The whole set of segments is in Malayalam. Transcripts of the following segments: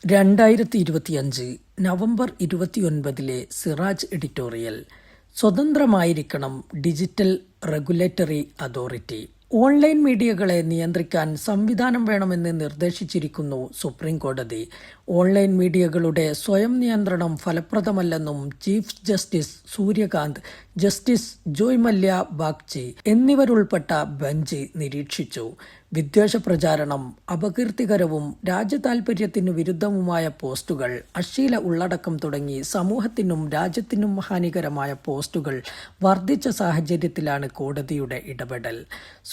2025 നവംബർ 29 സിറാജ് എഡിറ്റോറിയൽ. സ്വതന്ത്രമായിരിക്കണം ഡിജിറ്റൽ റെഗുലേറ്ററി അതോറിറ്റി. ഓൺലൈൻ മീഡിയകളെ നിയന്ത്രിക്കാൻ സംവിധാനം വേണമെന്ന് നിർദ്ദേശിച്ചിരിക്കുന്നു സുപ്രീം കോടതി. ഓൺലൈൻ മീഡിയകളുടെ സ്വയം നിയന്ത്രണം ഫലപ്രദമല്ലെന്നും chief justice Suryakant, justice Joy Mallya Bagchi എന്നിവരുൾപ്പെട്ട bench നിരീക്ഷിച്ചു. വിദ്വേഷ പ്രചാരണം, അപകീർത്തികരവും രാജ്യതാൽപര്യത്തിനു വിരുദ്ധവുമായ പോസ്റ്റുകൾ, അശ്ലീല ഉള്ളടക്കം തുടങ്ങി സമൂഹത്തിനും രാജ്യത്തിനും ഹാനികരമായ പോസ്റ്റുകൾ വർദ്ധിച്ച സാഹചര്യത്തിലാണ് കോടതിയുടെ ഇടപെടൽ.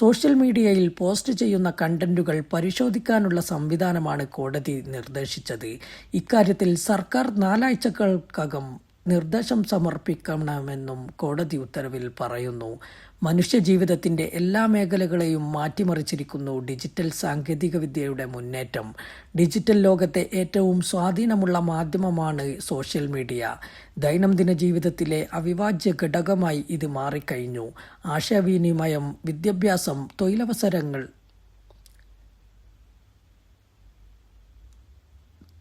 സോഷ്യൽ മീഡിയയിൽ പോസ്റ്റ് ചെയ്യുന്ന കണ്ടന്റുകൾ പരിശോധിക്കാനുള്ള സംവിധാനമാണ് കോടതി നിർദ്ദേശിച്ചത്. ഇക്കാര്യത്തിൽ സർക്കാർ 4 ആഴ്ചകൾക്കകം നിർദ്ദേശം സമർപ്പിക്കണമെന്നും കോടതി ഉത്തരവിൽ പറയുന്നു. മനുഷ്യജീവിതത്തിന്റെ എല്ലാ മേഖലകളെയും മാറ്റിമറിച്ചിരിക്കുന്നു ഡിജിറ്റൽ സാങ്കേതികവിദ്യയുടെ മുന്നേറ്റം. ഡിജിറ്റൽ ലോകത്തെ ഏറ്റവും സ്വാധീനമുള്ള മാധ്യമമാണ് സോഷ്യൽ മീഡിയ. ദൈനംദിന ജീവിതത്തിലെ അവിഭാജ്യ ഘടകമായി ഇത് മാറിക്കഴിഞ്ഞു. ആശയവിനിമയം, വിദ്യാഭ്യാസം,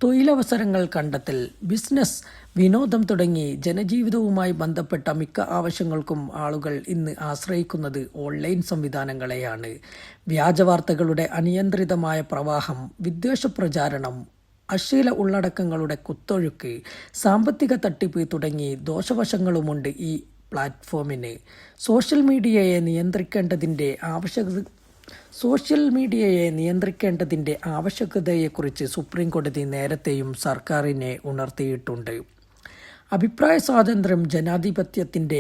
തൊഴിലവസരങ്ങൾ കണ്ടെത്തൽ, ബിസിനസ്, വിനോദം തുടങ്ങി ജനജീവിതവുമായി ബന്ധപ്പെട്ട മിക്ക ആവശ്യങ്ങൾക്കും ആളുകൾ ഇന്ന് ആശ്രയിക്കുന്നത് ഓൺലൈൻ സംവിധാനങ്ങളെയാണ്. വ്യാജവാർത്തകളുടെ അനിയന്ത്രിതമായ പ്രവാഹം, വിദ്വേഷപ്രചാരണം, അശ്ലീല ഉള്ളടക്കങ്ങളുടെ കുത്തൊഴുക്ക്, സാമ്പത്തിക തട്ടിപ്പ് തുടങ്ങി ദോഷവശങ്ങളുമുണ്ട് ഈ പ്ലാറ്റ്ഫോമിന്. സോഷ്യൽ മീഡിയയെ നിയന്ത്രിക്കേണ്ടതിൻ്റെ ആവശ്യകതയെക്കുറിച്ച് സുപ്രീം കോടതി നേരത്തെയും സർക്കാരിനെ ഉണർത്തിയിട്ടുണ്ട്. അഭിപ്രായ സ്വാതന്ത്ര്യം ജനാധിപത്യത്തിൻ്റെ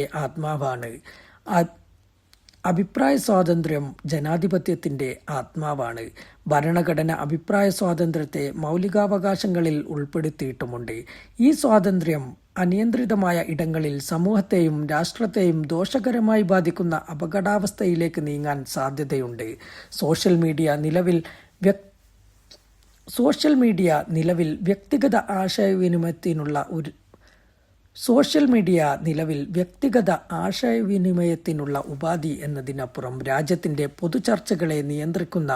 ആത്മാവാണ്. ഭരണഘടന അഭിപ്രായ സ്വാതന്ത്ര്യത്തെ മൗലികാവകാശങ്ങളിൽ ഉൾപ്പെടുത്തിയിട്ടുമുണ്ട്. ഈ സ്വാതന്ത്ര്യം അനിയന്ത്രിതമായ ഇടങ്ങളിൽ സമൂഹത്തെയും രാഷ്ട്രത്തെയും ദോഷകരമായി ബാധിക്കുന്ന അപകടാവസ്ഥയിലേക്ക് നീങ്ങാൻ സാധ്യതയുണ്ട്. സോഷ്യൽ മീഡിയ നിലവിൽ വ്യക്തിഗത ആശയവിനിമയത്തിനുള്ള ഉപാധി എന്നതിനപ്പുറം രാജ്യത്തിന്റെ പൊതുചർച്ചകളെ നിയന്ത്രിക്കുന്ന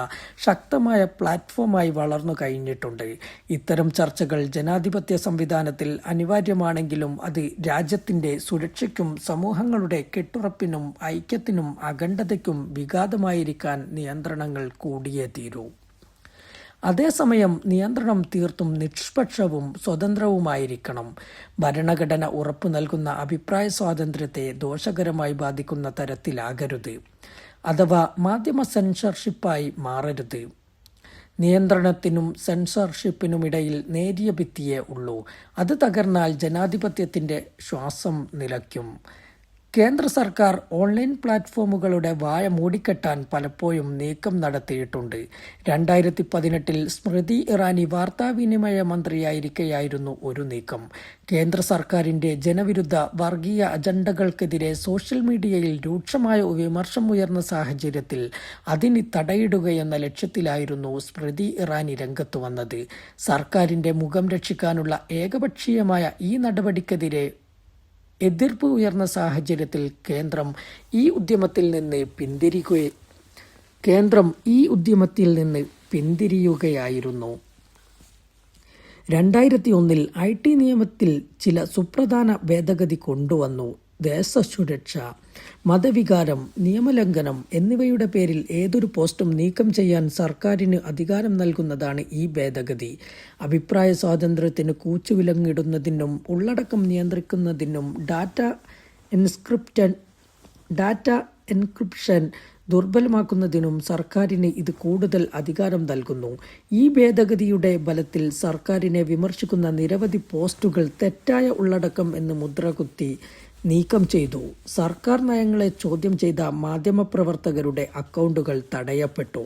ശക്തമായ പ്ലാറ്റ്ഫോമായി വളർന്നു കഴിഞ്ഞിട്ടുണ്ട്. ഇത്തരം ചർച്ചകൾ ജനാധിപത്യ സംവിധാനത്തിൽ അനിവാര്യമാണെങ്കിലും അത് രാജ്യത്തിന്റെ സുരക്ഷയ്ക്കും സമൂഹങ്ങളുടെ കെട്ടുറപ്പിനും ഐക്യത്തിനും അഖണ്ഡതയ്ക്കും വിഘാതമായിരിക്കാൻ നിയന്ത്രണങ്ങൾ കൂടിയേ തീരൂ. അതേസമയം നിയന്ത്രണം തീർത്തും നിഷ്പക്ഷവും സ്വതന്ത്രവുമായിരിക്കണം. ഭരണഘടന ഉറപ്പു നൽകുന്ന അഭിപ്രായ സ്വാതന്ത്ര്യത്തെ ദോഷകരമായി ബാധിക്കുന്ന തരത്തിലാകരുത്. അഥവാ മാധ്യമ സെൻസർഷിപ്പായി മാറരുത്. നിയന്ത്രണത്തിനും സെൻസർഷിപ്പിനുമിടയിൽ നേരിയ ഭിത്തിയേ ഉള്ളൂ. അത് തകർന്നാൽ ജനാധിപത്യത്തിന്റെ ശ്വാസം നിലയ്ക്കും. കേന്ദ്ര സർക്കാർ ഓൺലൈൻ പ്ലാറ്റ്ഫോമുകളുടെ വായ മൂടിക്കെട്ടാൻ പലപ്പോഴും നീക്കം നടത്തിയിട്ടുണ്ട്. 2018 സ്മൃതി ഇറാനി വാർത്താവിനിമയ മന്ത്രിയായിരിക്കെയായിരുന്നു ഒരു നീക്കം. കേന്ദ്ര സർക്കാരിന്റെ ജനവിരുദ്ധ വർഗീയ അജണ്ടകൾക്കെതിരെ സോഷ്യൽ മീഡിയയിൽ രൂക്ഷമായ വിമർശനമുയർന്ന സാഹചര്യത്തിൽ അതിന് തടയിടുകയെന്ന ലക്ഷ്യത്തിലായിരുന്നു സ്മൃതി ഇറാനി രംഗത്തു വന്നത്. സർക്കാരിന്റെ മുഖം രക്ഷിക്കാനുള്ള ഏകപക്ഷീയമായ ഈ നടപടിക്കെതിരെ എതിർപ്പ് ഉയർന്ന സാഹചര്യത്തിൽ കേന്ദ്രം ഈ ഉദ്യമത്തിൽ നിന്ന് പിന്തിരിയുകയായിരുന്നു. 2001 IT നിയമത്തിൽ ചില സുപ്രധാന ഭേദഗതി കൊണ്ടുവന്നു. ദേശസുരക്ഷ, മതവികാരം, നിയമലംഘനം എന്നിവയുടെ പേരിൽ ഏതൊരു പോസ്റ്റും നീക്കം ചെയ്യാൻ സർക്കാരിന് അധികാരം നൽകുന്നതാണ് ഈ ഭേദഗതി. അഭിപ്രായ സ്വാതന്ത്ര്യത്തിന് കൂച്ചുവിലങ്ങിടുന്നതിനും ഉള്ളടക്കം നിയന്ത്രിക്കുന്നതിനും ഡാറ്റ എൻക്രിപ്ഷൻ ദുർബലമാക്കുന്നതിനും സർക്കാരിന് ഇത് കൂടുതൽ അധികാരം നൽകുന്നു. ഈ ഭേദഗതിയുടെ ബലത്തിൽ സർക്കാരിനെ വിമർശിക്കുന്ന നിരവധി പോസ്റ്റുകൾ തെറ്റായ ഉള്ളടക്കം എന്ന് മുദ്രകുത്തി നീക്കം ചെയ്തു. സർക്കാർ നയങ്ങളെ ചോദ്യം ചെയ്ത മാധ്യമപ്രവർത്തകരുടെ അക്കൗണ്ടുകൾ തടയപ്പെട്ടു.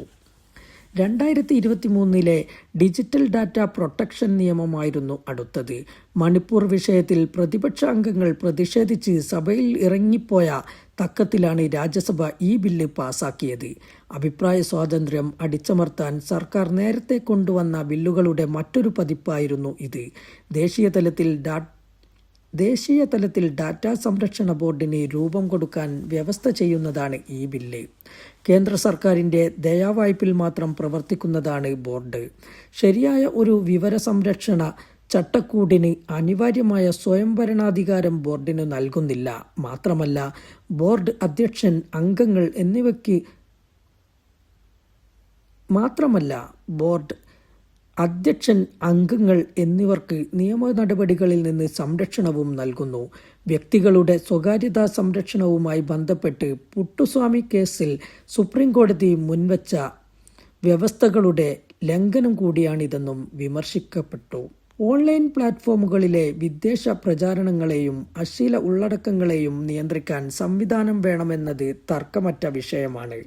2023 ഡിജിറ്റൽ ഡാറ്റ പ്രൊട്ടക്ഷൻ നിയമമായിരുന്നു അടുത്തത്. മണിപ്പൂർ വിഷയത്തിൽ പ്രതിപക്ഷ അംഗങ്ങൾ പ്രതിഷേധിച്ച് സഭയിൽ ഇറങ്ങിപ്പോയ തക്കത്തിലാണ് രാജ്യസഭ ഈ ബില്ല് പാസാക്കിയത്. അഭിപ്രായ സ്വാതന്ത്ര്യം അടിച്ചമർത്താൻ സർക്കാർ നേരത്തെ കൊണ്ടുവന്ന ബില്ലുകളുടെ മറ്റൊരു പതിപ്പായിരുന്നു ഇത്. ദേശീയ തലത്തിൽ ദേശീയ തലത്തിൽ ഡാറ്റാ സംരക്ഷണ ബോർഡിന് രൂപം കൊടുക്കാൻ വ്യവസ്ഥ ചെയ്യുന്നതാണ് ഈ ബില്ല്. കേന്ദ്ര സർക്കാരിൻ്റെ ദയാവായ്പിൽ മാത്രം പ്രവർത്തിക്കുന്നതാണ് ബോർഡ്. ശരിയായ ഒരു വിവര സംരക്ഷണ ചട്ടക്കൂടിന് അനിവാര്യമായ സ്വയംഭരണാധികാരം ബോർഡിന് നൽകുന്നില്ല. മാത്രമല്ല, ബോർഡ് അധ്യക്ഷൻ, അംഗങ്ങൾ എന്നിവയ്ക്ക് എന്നിവർക്ക് നിയമ നടപടികളിൽ നിന്ന് സംരക്ഷണവും നൽകുന്നു. വ്യക്തികളുടെ സ്വകാര്യതാ സംരക്ഷണവുമായി ബന്ധപ്പെട്ട് പുട്ടുസ്വാമി കേസിൽ സുപ്രീം കോടതി മുൻവച്ച വ്യവസ്ഥകളുടെ ലംഘനം കൂടിയാണിതെന്നും വിമർശിക്കപ്പെട്ടു. ഓൺലൈൻ പ്ലാറ്റ്ഫോമുകളിലെ വിദ്വേഷ പ്രചാരണങ്ങളെയും അശ്ലീല ഉള്ളടക്കങ്ങളെയും നിയന്ത്രിക്കാൻ സംവിധാനം വേണമെന്നത് തർക്കമറ്റ വിഷയമാണ്.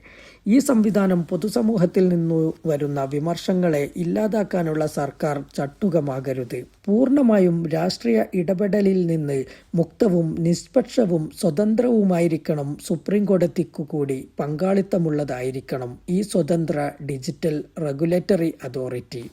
ഈ സംവിധാനം പൊതുസമൂഹത്തിൽ നിന്നു വരുന്ന വിമർശങ്ങളെ ഇല്ലാതാക്കാനുള്ള സർക്കാർ ചട്ടുകമാകരുത്. പൂർണ്ണമായും രാഷ്ട്രീയ ഇടപെടലിൽ നിന്ന് മുക്തവും നിഷ്പക്ഷവും സ്വതന്ത്രവുമായിരിക്കണം. സുപ്രീം കോടതിക്കു കൂടി പങ്കാളിത്തമുള്ളതായിരിക്കണം ഈ സ്വതന്ത്ര ഡിജിറ്റൽ റെഗുലേറ്ററി അതോറിറ്റി.